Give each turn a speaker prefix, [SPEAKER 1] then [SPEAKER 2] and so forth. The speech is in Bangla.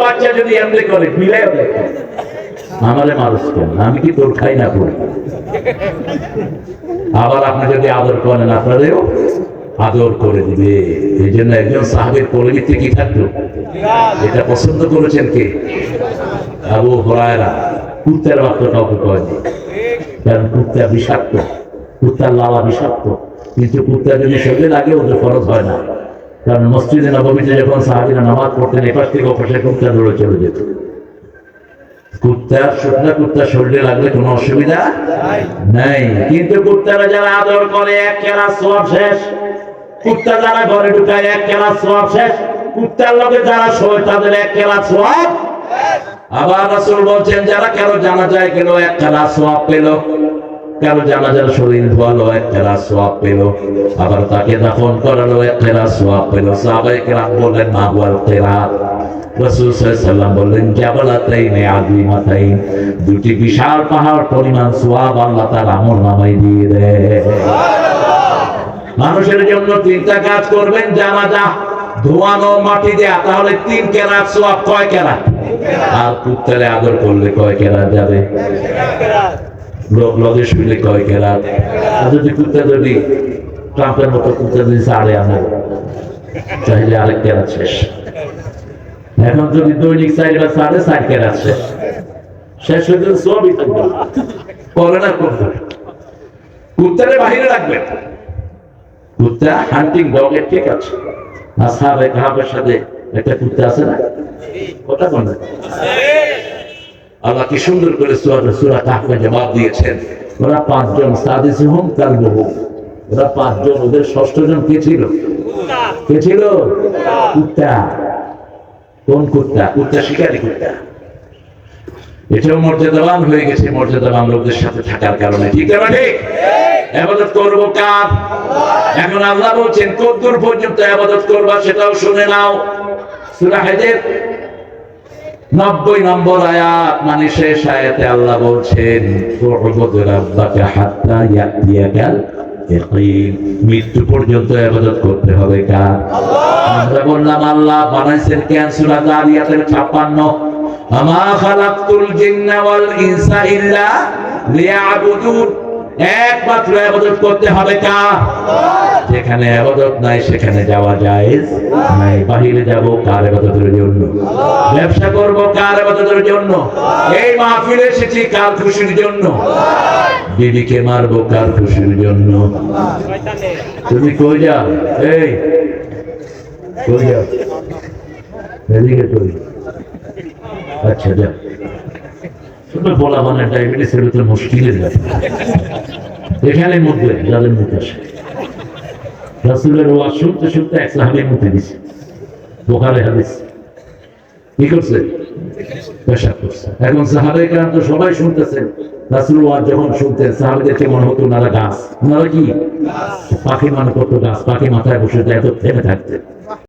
[SPEAKER 1] বাচ্চা যদি এমনি করে মিলাই আমারে মানুষ কেন, আমি কি তোর খাই না করি? আবার আপনি যদি আদর করেন আপনাদেরও আদর করে দিবে। এই জন্য একজন সাহাবীর পরিবর্তে কি থাকলো, এটা পছন্দ করেছেন কে? আবু হুরায়রা। কুত্তার মাত্র কাউকে কয়নি, কারণ কুত্তা বিষাক্ত, কুত্তার লালা বিষাক্ত, কিন্তু কুত্তা যদি শরীরে লাগে ওদের ফরজ হয় না। কারণ মসজিদে নববীতে যখন সাহাবীরা নামাজ পড়তেন এপাশ থেকে ওপাশে কুত্তা দৌড়ে চলে যেত। কুত্তার শুকনা কুত্তা শরীরে লাগলে কোনো অসুবিধা নাই, কিন্তু কুত্তারা যারা আদর করে এক কেরাত সওয়াব শেষ। কুত্তা যারা ঘরে ঢুকায় এক কেরাত সওয়াব শেষ। কুত্তার লগে যারা শোয় তাদের এক কেরাত সওয়াব। আবার রাসূল বলছেন যারা কারো জানাজায় গেল এক কেরাত সওয়াব পেল, কারো জানাজার শরীর ধোয়ালো এক কেরাত সওয়াব পেল, আবার তাকে দাফন করালো এক কেরাত সওয়াব পেল। সাহাবায়ে কেরাম বললেন মা হুয়াল কেরাত? রাসূল সাল্লাল্লাহু আলাইহি ওয়াসাল্লাম বললেন জাবালাতাইনি আযীমাতাইন, দুটি বিশাল পাহাড় পরিমাণ সওয়াব আল্লাহ তাআলা আমলনামায় দিয়ে দেয়। মানুষের জন্য তিনটা কাজ করবেন, জানাজা ধোয়ানো মাটি দেয়া, তাহলে 3 কেরাত সওয়াব। কয় কেরাত? আর কুত্তারে আদর করলে কয় কেরাত যাবে? লগে শুলে কয় কেরাত? আর যদি কুত্তা যদি ট্রাম্পের মতো কুত্তা যদি ছাড়ে আনে চাইলে আরেক কেরাত শেষ। এখন যদি দৈনিক 4 বা 4.5 কেরাত শেষ, শেষ হয়ে গেলে সবই থাকবে। করে না করবে, কুত্তারে বাহিরে রাখবেন। কুত্তা হান্টিং ডগের ঠিক আছে, আসহাবে কাহাবের সাথে একটা কুত্তা আছে না, কথা বলে আল্লাহ কি সুন্দর করে সূরা কাহফে জবাব দিয়েছেন। ওরা 5 জন, সাদিসুহুম কালবুহুম, ওরা 5 জন, ওদের 6ষ্ঠ জন কে ছিল? কে ছিল? কুত্তা। কোন কুত্তা? কুত্তা শিকারী কুত্তা। এটাও মর্যাদাবান হয়ে গেছে মর্যাদাবান লোকদের সাথে থাকার কারণে। ঠিক না ঠিক? ইবাদত করব কার? এখন আল্লাহ বলছেন কতদূর পর্যন্ত ইবাদত করবা সেটাও শুনে নাও। সূরা হাজর 90 নম্বর আয়াত, মানে শেষ আয়াতে আল্লাহ বলছেন উবুদ রাব্বাকা হাত্তা ইয়াতিয়াকাল ইয়াকিন, মৃত্যু পর্যন্ত ইবাদত করতে হবে কার? আমরা বললাম আল্লাহ বানাইছেন কেন? সূরা যারিয়াতের 56, আমা খালাকতুল জিন্না ওয়াল ইনসা ইল্লা লিয়াবুদুন, একমাত্র ইবাদত করতে হবে কার? যেখানে ইবাদত নাই সেখানে যাওয়া জায়েজ নাই। বাহিরে যাব কার ইবাদতের জন্য? ব্যবসা করব কার ইবাদতের জন্য? এই মাহফিলে এসেছি কার খুশির জন্য? বিবিকে মারবো কার খুশির জন্য? তুমি কই যাও? এই কই যাও? এদিকে চলি। আচ্ছা যা। তুমি বলা মানে ডায়াবেটিসের ভিতরে মুশকিলের ব্যাপার। এখানে মধ্যে যাদের মুখ আসে, রাসূলের ওয়াজ শুনতে শুনতে এক সাহাবী মুতে দিছে। বুখারী হাদিস। কি করছে? পেশাব করছে। এখন সাহাবায়ে কেরাম তো সবাই শুনতেছেন, রাসূল ওয়াজ যখন শুনতেন সাহাবীদেরকে মনে হতো ওনারা গাছ। ওনারা কি? পাখি, মানে কত গাছ, পাখি মাথায় বসে যায় তো থেমে থাকতেন।